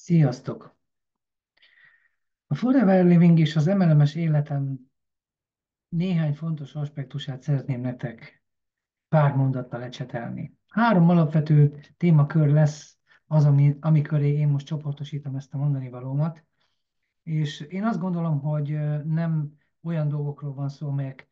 Sziasztok! A Forever Living és az MLM-es életem néhány fontos aspektusát szeretném nektek pár mondattal lecsetelni. Három alapvető témakör lesz az, ami köré én most csoportosítom ezt a mondani valómat, és én azt gondolom, hogy nem olyan dolgokról van szó, amelyek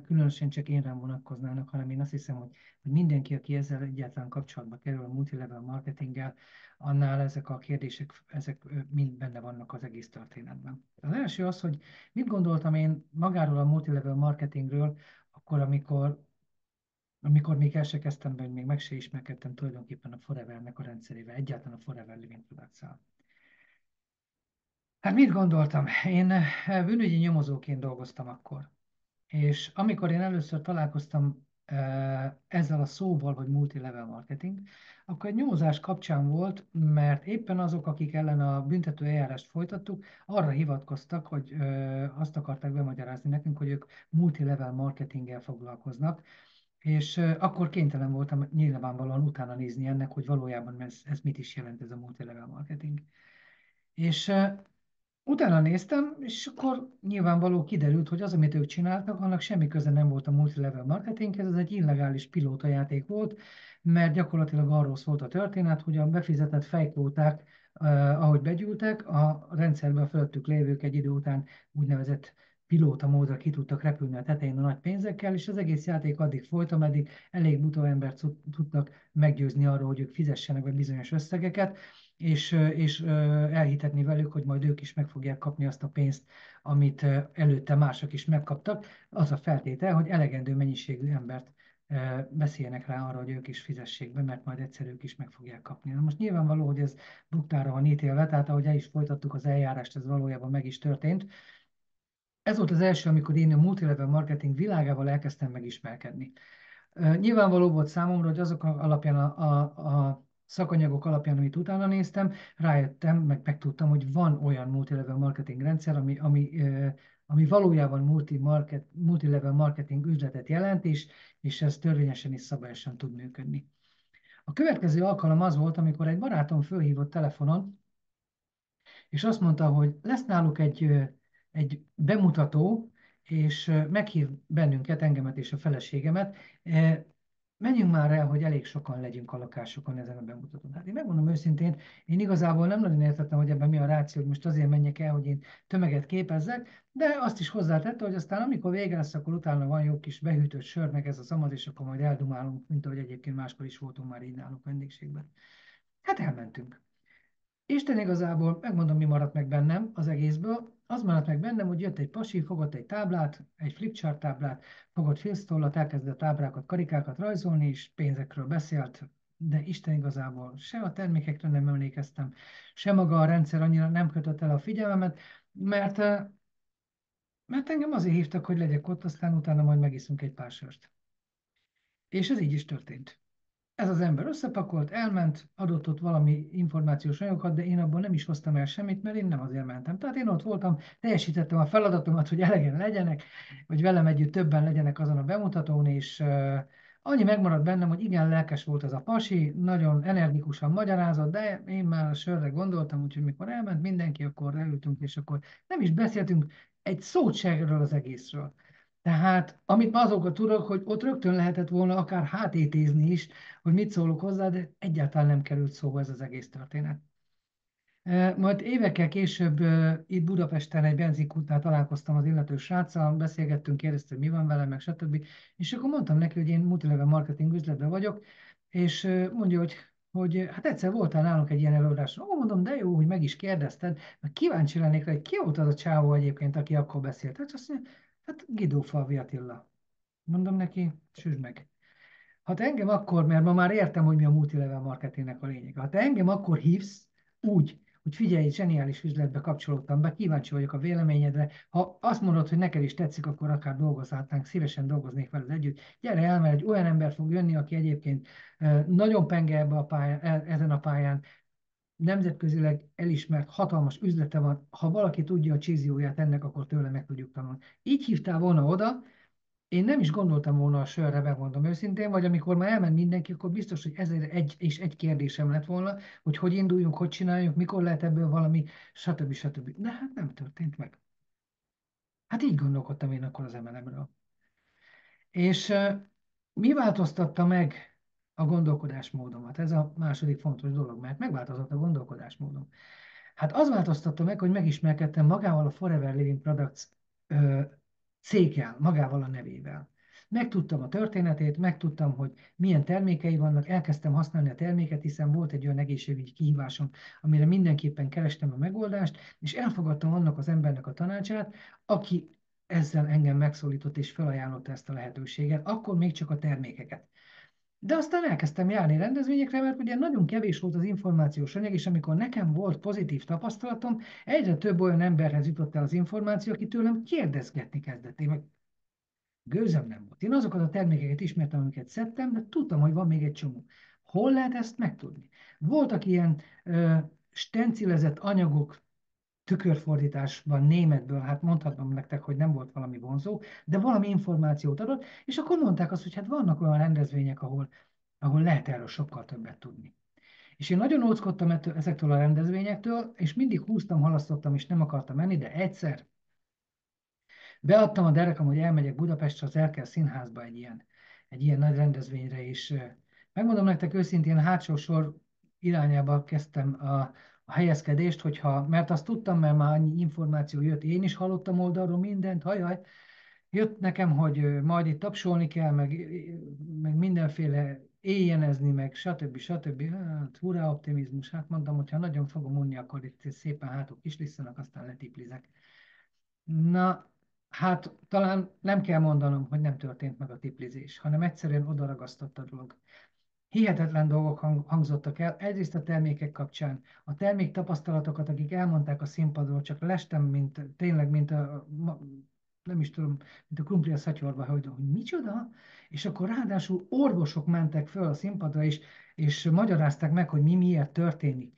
különösen csak én rám vonatkoznának, hanem én azt hiszem, hogy mindenki, aki ezzel egyáltalán kapcsolatba kerül a multilevel marketinggel, annál ezek a kérdések, ezek mind benne vannak az egész történetben. Az első az, hogy mit gondoltam én magáról a multilevel marketingről, akkor, amikor még el se kezdtem be, hogy még meg se ismerkedtem tulajdonképpen a Forevernek a rendszerével, egyáltalán a Forever Living Products-szal. Hát mit gondoltam? Én bűnügyi nyomozóként dolgoztam akkor. És amikor én először találkoztam ezzel a szóval, hogy multilevel marketing, akkor egy nyomozás kapcsán volt, mert éppen azok, akik ellen a büntető eljárást folytattuk, arra hivatkoztak, hogy azt akarták bemagyarázni nekünk, hogy ők multilevel marketinggel foglalkoznak, és akkor kénytelen voltam nyilvánvalóan utána nézni ennek, hogy valójában ez mit is jelent ez a multilevel marketing. És utána néztem, és akkor nyilvánvaló kiderült, hogy az, amit ők csináltak, annak semmi köze nem volt a multilevel marketinghez, ez egy illegális pilótajáték volt, mert gyakorlatilag arról szólt a történet, hogy a befizetett fejkvóták, ahogy begyűltek, a rendszerben a fölöttük lévők egy idő után úgynevezett pilóta módra ki tudtak repülni a tetején a nagy pénzekkel, és az egész játék addig folyt, ameddig elég buta embert tudtak meggyőzni arról, hogy ők fizessenek be bizonyos összegeket, és elhitetni velük, hogy majd ők is meg fogják kapni azt a pénzt, amit előtte mások is megkaptak. Az a feltétel, hogy elegendő mennyiségű embert beszéljenek rá arra, hogy ők is fizessék be, mert majd egyszer ők is meg fogják kapni. Na most nyilvánvaló, hogy ez buktára van ítélve, tehát ahogy el is folytattuk az eljárást, ez valójában meg is történt. Ez volt az első, amikor én a multilevel marketing világával elkezdtem megismerkedni. Nyilvánvaló volt számomra, hogy azok alapján, a szakanyagok alapján, amit utána néztem, rájöttem, meg megtudtam, hogy van olyan multilevel marketing rendszer, ami valójában multilevel marketing üzletet jelent, és ez törvényesen és szabályosan tud működni. A következő alkalom az volt, amikor egy barátom fölhívott telefonon, és azt mondta, hogy lesz náluk egy bemutató, és meghív bennünket, engemet és a feleségemet. Menjünk már el, hogy elég sokan legyünk a lakásokon ezen a bemutatón. Hát én megmondom őszintén, én igazából nem nagyon értettem, hogy ebben mi a ráció, hogy most azért menjek el, hogy én tömeget képezzek, de azt is hozzátette, hogy aztán amikor vége lesz, akkor utána van jó kis behűtött sör, meg ez a szamaz, és akkor majd eldumálunk, mint ahogy egyébként máskor is voltunk már így nálunk vendégségben. Hát elmentünk. Isten igazából, megmondom, mi maradt meg bennem az egészből. Az maradt meg bennem, hogy jött egy pasi, fogott egy táblát, egy flipchart táblát, fogott filztollat, elkezdett ábrákat, karikákat rajzolni, és pénzekről beszélt, de Isten igazából se a termékekre nem emlékeztem, se maga a rendszer annyira nem kötött el a figyelmemet, mert, mert engem azért hívtak, hogy legyek ott, aztán utána majd megiszunk egy pár sört. És ez így is történt. Ez az ember összepakolt, elment, adott ott valami információs anyagokat, de én abból nem is hoztam el semmit, mert én nem azért mentem. Tehát én ott voltam, teljesítettem a feladatomat, hogy elegen legyenek, hogy velem együtt többen legyenek azon a bemutatón, és annyi megmaradt bennem, hogy igen, lelkes volt az a pasi, nagyon energikusan magyarázott, de én már a sörre gondoltam, úgyhogy mikor elment mindenki, akkor leültünk, és akkor nem is beszéltünk egy szót se erről az egészről. Tehát, amit ma azóta tudok, hogy ott rögtön lehetett volna akár hátétézni is, hogy mit szólok hozzá, de egyáltalán nem került szóba ez az egész történet. Majd évekkel később itt Budapesten egy benzinkútnál találkoztam az illető sráccal, beszélgettünk, kérdezte, hogy mi van velem, meg stb. És akkor mondtam neki, hogy én multilevel marketing üzletben vagyok, és mondja, hogy hát egyszer voltál nálunk egy ilyen előadáson. Ó, mondom, de jó, hogy meg is kérdezted, mert kíváncsi lennék rá, hogy ki volt az a csávó egyébként, aki akkor beszélt. Hát azt mondja, hát Guido Falvi Attila. Mondom neki, süsd meg. Ha te engem akkor, mert ma már értem, hogy mi a multilevel marketingnek a lényege, ha te engem akkor hívsz úgy, hogy figyelj, egy zseniális üzletbe kapcsolódtam be, kíváncsi vagyok a véleményedre. Ha azt mondod, hogy neked is tetszik, akkor akár dolgozhatnánk, szívesen dolgoznék veled együtt. Gyere el, mert egy olyan ember fog jönni, aki egyébként nagyon penge ebbe a pályán, ezen a pályán, nemzetközileg elismert hatalmas üzlete van. Ha valaki tudja a csízióját ennek, akkor tőle meg tudjuk tanulni. Így hívtál volna oda, Én nem is gondoltam volna a sörre, megmondom őszintén, vagy amikor már elment mindenki, akkor biztos, hogy ezért egy kérdésem lett volna, hogy hogy induljunk, hogy csináljuk, mikor lehet ebből valami, stb. Stb. De hát nem történt meg. Hát így gondolkodtam én akkor az MLM-ről. És mi változtatta meg a gondolkodásmódomat? Ez a második fontos dolog, mert megváltozott a gondolkodásmódom. Hát az változtatta meg, hogy megismerkedtem magával a Forever Living Products ö, céggel, magával a nevével. Megtudtam a történetét, megtudtam, hogy milyen termékei vannak, elkezdtem használni a terméket, hiszen volt egy olyan egészségügyi kihívásom, amire mindenképpen kerestem a megoldást, és elfogadtam annak az embernek a tanácsát, aki ezzel engem megszólított és felajánlotta ezt a lehetőséget, akkor még csak a termékeket. De aztán elkezdtem járni rendezvényekre, mert ugye nagyon kevés volt az információs anyag, és amikor nekem volt pozitív tapasztalatom, egyre több olyan emberhez jutott el az információ, aki tőlem kérdezgetni kezdett. Én meg gőzöm nem volt. Én azokat a termékeket ismertem, amiket szedtem, de tudtam, hogy van még egy csomó. Hol lehet ezt megtudni? Voltak ilyen stencilezett anyagok, tükörfordításban németből, hát mondhatom nektek, hogy nem volt valami vonzó, de valami információt adott, és akkor mondták azt, hogy hát vannak olyan rendezvények, ahol lehet erről sokkal többet tudni. És én nagyon óckodtam ezektől a rendezvényektől, és mindig húztam, halasztottam, és nem akartam menni, de egyszer beadtam a derekam, hogy elmegyek Budapestre az Erkel Színházba egy ilyen nagy rendezvényre, és megmondom nektek őszintén, a hátsó sor irányába kezdtem a helyezkedést, mert azt tudtam, mert már annyi információ jött, én is hallottam oldalról mindent, hajaj, jött nekem, hogy majd itt tapsolni kell, meg mindenféle éjjenezni, meg stb. Stb. Hát, hurrá optimizmus. Hát mondtam, hogy ha nagyon fogom unni, akkor itt szépen hátul kislisztenek, aztán letiplizek. Na, hát talán nem kell mondanom, hogy nem történt meg a tiplizés, hanem egyszerűen odaragasztott a dolog. Hihetetlen dolgok hangzottak el, egyrészt a termékek kapcsán. A termék tapasztalatokat, akik elmondták a színpadról, csak lestem, tényleg, nem is tudom, mint a krumpli a szatyorba, hogy micsoda? És akkor ráadásul orvosok mentek föl a színpadra, és magyarázták meg, hogy mi miért történik.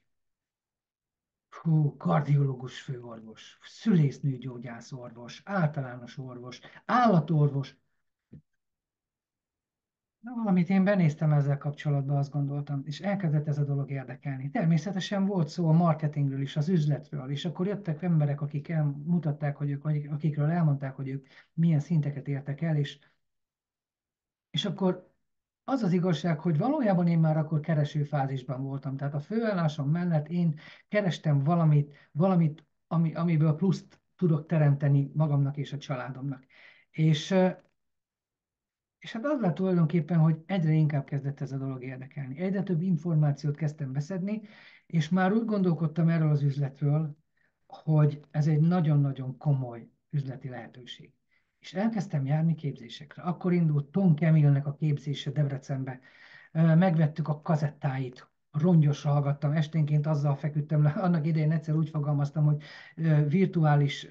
Hú, kardiológus főorvos, szülésznőgyógyász orvos, általános orvos, állatorvos. Na, valamit én benéztem ezzel kapcsolatban, azt gondoltam, és elkezdett ez a dolog érdekelni. Természetesen volt szó a marketingről is, az üzletről, és akkor jöttek emberek, akik elmutatták, hogy ők, vagy akikről elmondták, hogy ők milyen szinteket értek el, és akkor az az igazság, hogy valójában én már akkor kereső fázisban voltam. Tehát a főállásom mellett én kerestem valamit amiből pluszt tudok teremteni magamnak és a családomnak. És és hát az lett tulajdonképpen, hogy egyre inkább kezdett ez a dolog érdekelni. Egyre több információt kezdtem beszedni, és már úgy gondolkodtam erről az üzletről, hogy ez egy nagyon-nagyon komoly üzleti lehetőség. És elkezdtem járni képzésekre. Akkor indult Tom Kemilnek a képzése Debrecenbe. Megvettük a kazettáit, rongyosra hallgattam, esténként azzal feküdtem le. Annak idején egyszer úgy fogalmaztam, hogy virtuális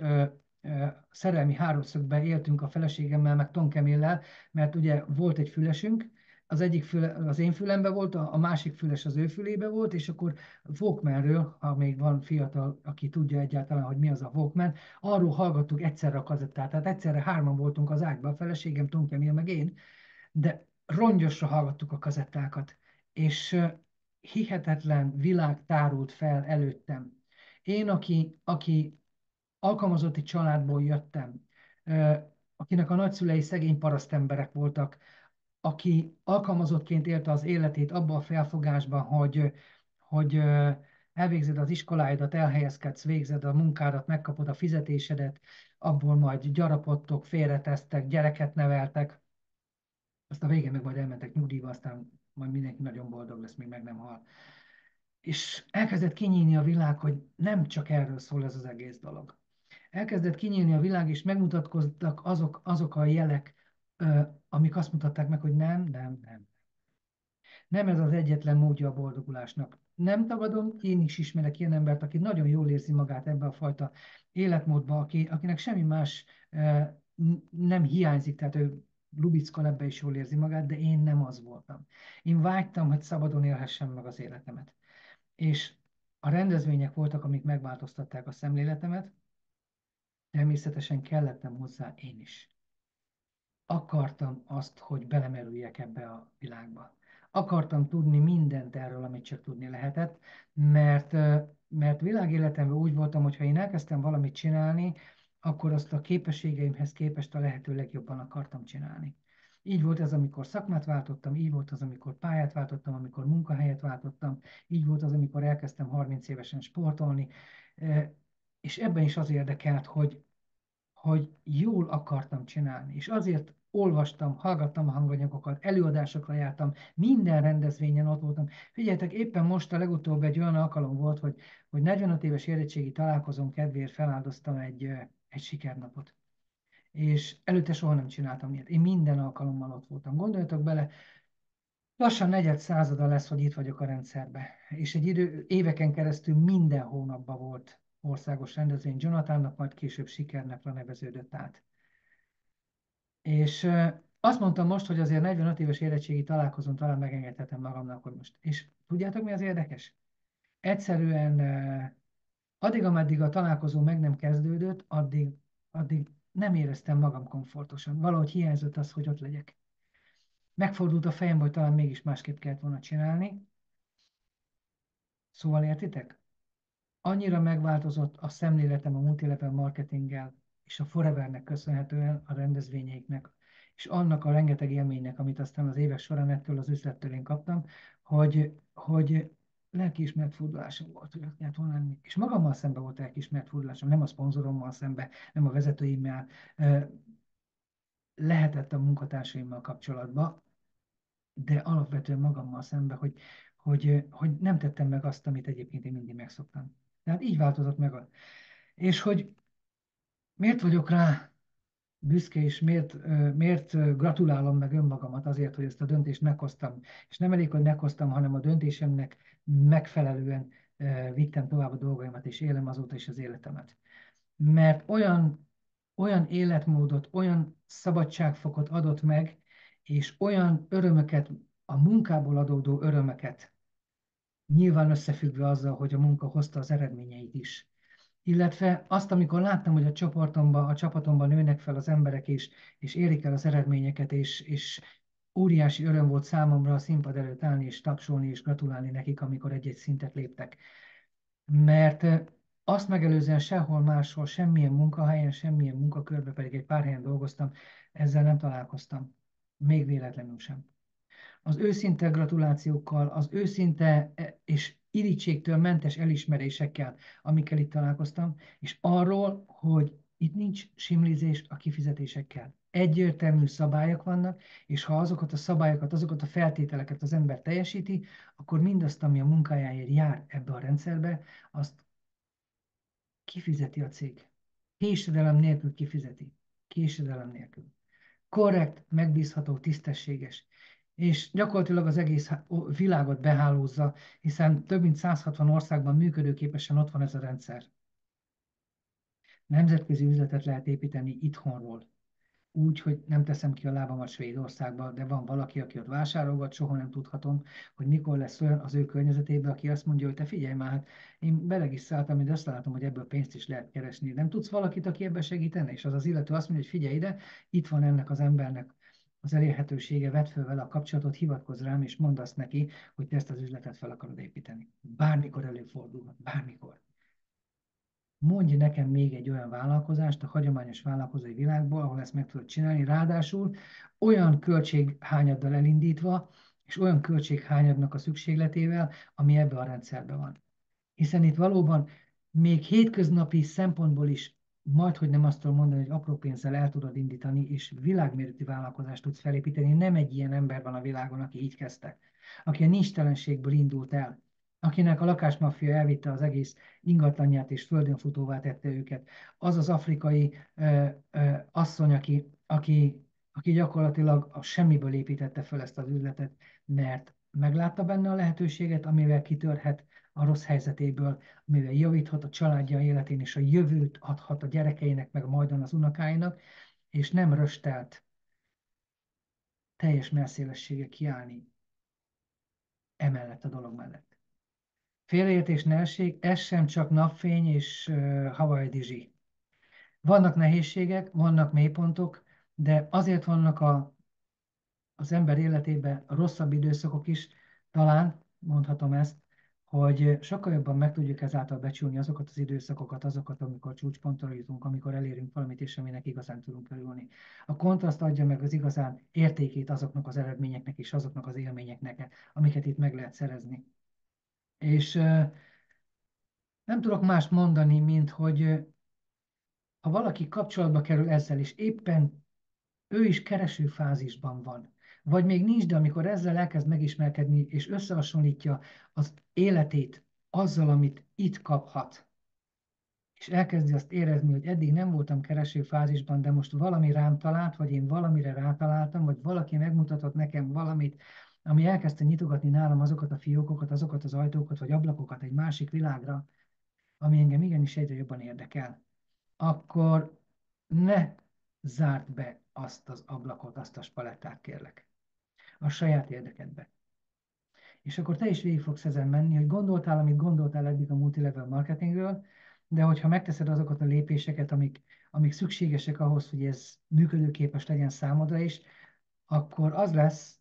szerelmi háromszögben éltünk a feleségemmel, meg Tom Kemillel, mert ugye volt egy fülesünk, az egyik füle az én fülembe volt, a másik füles az ő fülébe volt, és akkor Walkmanről, ha még van fiatal, aki tudja egyáltalán, hogy mi az a Walkman, arról hallgattuk egyszerre a kazettát, tehát egyszerre hárman voltunk az ágyban, a feleségem, Tom Kemil, meg én, de rongyosra hallgattuk a kazettákat, és hihetetlen világ tárult fel előttem. Én, aki alkalmazotti családból jöttem, akinek a nagyszülei szegény parasztemberek voltak, aki alkalmazottként élte az életét abban a felfogásban, hogy elvégzed az iskoláidat, elhelyezkedsz, végzed a munkádat, megkapod a fizetésedet, abból majd gyarapodtok, félretesztek, gyereket neveltek, azt a végén meg majd elmentek nyugdíjba, aztán majd mindenki nagyon boldog lesz, még meg nem hal. És elkezdett kinyílni a világ, hogy nem csak erről szól ez az egész dolog. Elkezdett kinyílni a világ, és megmutatkoztak azok a jelek, amik azt mutatták meg, hogy nem, nem, nem. Nem ez az egyetlen módja a boldogulásnak. Nem tagadom, én is ismerek ilyen embert, aki nagyon jól érzi magát ebbe a fajta életmódba, akinek semmi más nem hiányzik, tehát ő lubickol, ebbe is jól érzi magát, de én nem az voltam. Én vágytam, hogy szabadon élhessem meg az életemet. És a rendezvények voltak, amik megváltoztatták a szemléletemet, természetesen kellettem hozzá én is. akartam azt, hogy belemerüljek ebbe a világba. Akartam tudni mindent erről, amit csak tudni lehetett, mert világéletemben úgy voltam, hogy ha én elkezdtem valamit csinálni, akkor azt a képességeimhez képest a lehető legjobban akartam csinálni. Így volt ez, amikor szakmát váltottam, így volt az, amikor pályát váltottam, amikor munkahelyet váltottam, így volt az, amikor elkezdtem 30 évesen sportolni, és ebben is az érdekelt, hogy jól akartam csinálni, és azért olvastam, hallgattam a hanganyagokat, előadásokra jártam, minden rendezvényen ott voltam. Figyeljetek, éppen most a legutóbb egy olyan alkalom volt, hogy 45 éves érettségi találkozón kedvéért feláldoztam egy sikernapot. És előtte soha nem csináltam ilyet. Én minden alkalommal ott voltam. Gondoljatok bele, lassan negyed százada lesz, hogy itt vagyok a rendszerbe. És éveken keresztül minden hónapban volt országos rendezvény. Jonathannak majd később sikernapra neveződött át. És azt mondtam most, hogy azért 45 éves érettségi találkozón talán megengedhetem magamnak, hogy most. És tudjátok, mi az érdekes? Egyszerűen addig, ameddig a találkozó meg nem kezdődött, addig nem éreztem magam komfortosan. Valahogy hiányzott az, hogy ott legyek. Megfordult a fejem, hogy talán mégis másképp kellett volna csinálni. Szóval értitek? Annyira megváltozott a szemléletem a multilevel marketinggel és a Forevernek köszönhetően a rendezvényeiknek, és annak a rengeteg élménynek, amit aztán az évek során ettől az üzlettől én kaptam, hogy lelkiismert fordulásom volt, hogy ott kellett volna lenni. És magammal szemben volt lelkiismert fordulásom, nem a szponzorommal szemben, nem a vezetőimmel, lehetett a munkatársaimmal kapcsolatban, de alapvetően magammal szemben, hogy nem tettem meg azt, amit egyébként én mindig megszoktam. Tehát így változott meg. És hogy miért vagyok rá büszke, és miért gratulálom meg önmagamat azért, hogy ezt a döntést meghoztam. És nem elég, hogy meghoztam, hanem a döntésemnek megfelelően vittem tovább a dolgaimat, és élem azóta is az életemet. Mert olyan életmódot, olyan szabadságfokot adott meg, és olyan örömöket, a munkából adódó örömöket, nyilván összefüggve azzal, hogy a munka hozta az eredményeit is. Illetve azt, amikor láttam, hogy a csapatomban nőnek fel az emberek, és érik el az eredményeket, és óriási öröm volt számomra a színpad előtt állni, és tapsolni, és gratulálni nekik, amikor egy-egy szintet léptek. Mert azt megelőzően sehol máshol, semmilyen munkahelyen, semmilyen munkakörben, pedig egy pár helyen dolgoztam, ezzel nem találkoztam. Még véletlenül sem. Az őszinte gratulációkkal, az őszinte és irítségtől mentes elismerésekkel, amikkel itt találkoztam, és arról, hogy itt nincs simlizés a kifizetésekkel. Egyértelmű szabályok vannak, és ha azokat a szabályokat, azokat a feltételeket az ember teljesíti, akkor mindazt, ami a munkájáért jár ebbe a rendszerbe, azt kifizeti a cég. Késedelem nélkül kifizeti. Késedelem nélkül. Korrekt, megbízható, tisztességes. És gyakorlatilag az egész világot behálózza, hiszen több mint 160 országban működőképesen ott van ez a rendszer. Nemzetközi üzletet lehet építeni itthonról. Úgy, hogy nem teszem ki a lábamat Svédországba, de van valaki, aki ott vásárolgat, soha nem tudhatom, hogy mikor lesz olyan az ő környezetében, aki azt mondja, hogy te figyelj már, hát én beleg is szálltam, de azt látom, hogy ebből pénzt is lehet keresni. Nem tudsz valakit, aki ebben segítene? És az az illető azt mondja, hogy figyelj ide, itt van ennek az embernek az elérhetősége, vedd fel vele a kapcsolatot, hivatkozz rám, és mondd azt neki, hogy te ezt az üzletet fel akarod építeni. Bármikor előfordulhat, bármikor. Mondj nekem még egy olyan vállalkozást a hagyományos vállalkozói világból, ahol ezt meg tudod csinálni, ráadásul olyan költséghányaddal elindítva, és olyan költséghányadnak a szükségletével, ami ebbe a rendszerben van. Hiszen itt valóban még hétköznapi szempontból is majdhogy nem azt tudom mondani, hogy apró pénzzel el tudod indítani, és világméretű vállalkozást tudsz felépíteni. Nem egy ilyen ember van a világon, aki így kezdte, aki a nincstelenségből indult el, akinek a lakásmaffia elvitte az egész ingatlanját és földön futóvá tette őket. Az az afrikai asszony, aki gyakorlatilag a semmiből építette föl ezt az üzletet, mert meglátta benne a lehetőséget, amivel kitörhet a rossz helyzetéből, amivel javíthat a családja életén, és a jövőt adhat a gyerekeinek, meg majdan az unokáinak, és nem röstelt teljes melszélessége kiállni emellett a dolog mellett. Félreértés ne essék, ez sem csak napfény és Hawaii dizsi. Vannak nehézségek, vannak mélypontok, de azért vannak az ember életében rosszabb időszakok is, talán mondhatom ezt, hogy sokkal jobban meg tudjuk ezáltal becsülni azokat az időszakokat, azokat, amikor csúcspontra jutunk, amikor elérünk valamit, és aminek igazán tudunk örülni. A kontraszt adja meg az igazán értékét azoknak az eredményeknek és azoknak az élményeknek, amiket itt meg lehet szerezni. És nem tudok más mondani, mint hogy ha valaki kapcsolatba kerül ezzel, és éppen ő is kereső fázisban van, vagy még nincs, de amikor ezzel elkezd megismerkedni, és összehasonlítja az életét azzal, amit itt kaphat, és elkezdi azt érezni, hogy eddig nem voltam kereső fázisban, de most valami rám talált, vagy én valamire rátaláltam, vagy valaki megmutatott nekem valamit, ami elkezdte nyitogatni nálam azokat a fiókokat, azokat az ajtókat, vagy ablakokat egy másik világra, ami engem igenis egyre jobban érdekel, akkor ne zárd be azt az ablakot, azt a spalettát, kérlek, a saját érdekedbe. És akkor te is végig fogsz ezen menni, hogy gondoltál, amit gondoltál eddig a multilevel marketingről, de hogyha megteszed azokat a lépéseket, amik szükségesek ahhoz, hogy ez működőképes legyen számodra is, akkor az lesz,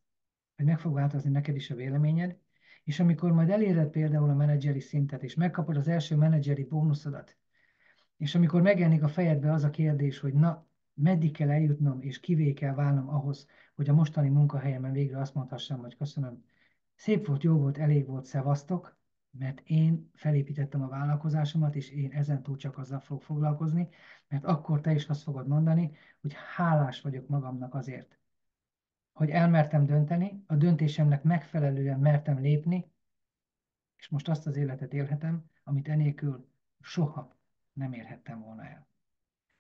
hogy meg fog változni neked is a véleményed, és amikor majd eléred például a menedzseri szintet, és megkapod az első menedzseri bónuszodat, és amikor megjelenik a fejedbe az a kérdés, hogy na, meddig kell eljutnom, és kivé kell válnom ahhoz, hogy a mostani munkahelyemen végre azt mondhassam, hogy köszönöm, szép volt, jó volt, elég volt, szevasztok, mert én felépítettem a vállalkozásomat, és én ezentúl csak azzal fogok foglalkozni, mert akkor te is azt fogod mondani, hogy hálás vagyok magamnak azért, hogy elmertem dönteni, a döntésemnek megfelelően mertem lépni, és most azt az életet élhetem, amit enélkül soha nem érhettem volna el.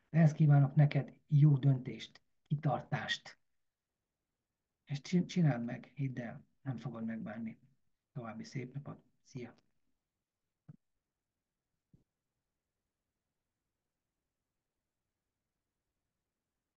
Ehhez kívánok neked jó döntést, kitartást, és csináld meg, hidd el, nem fogod megbánni. További szép napot, szia!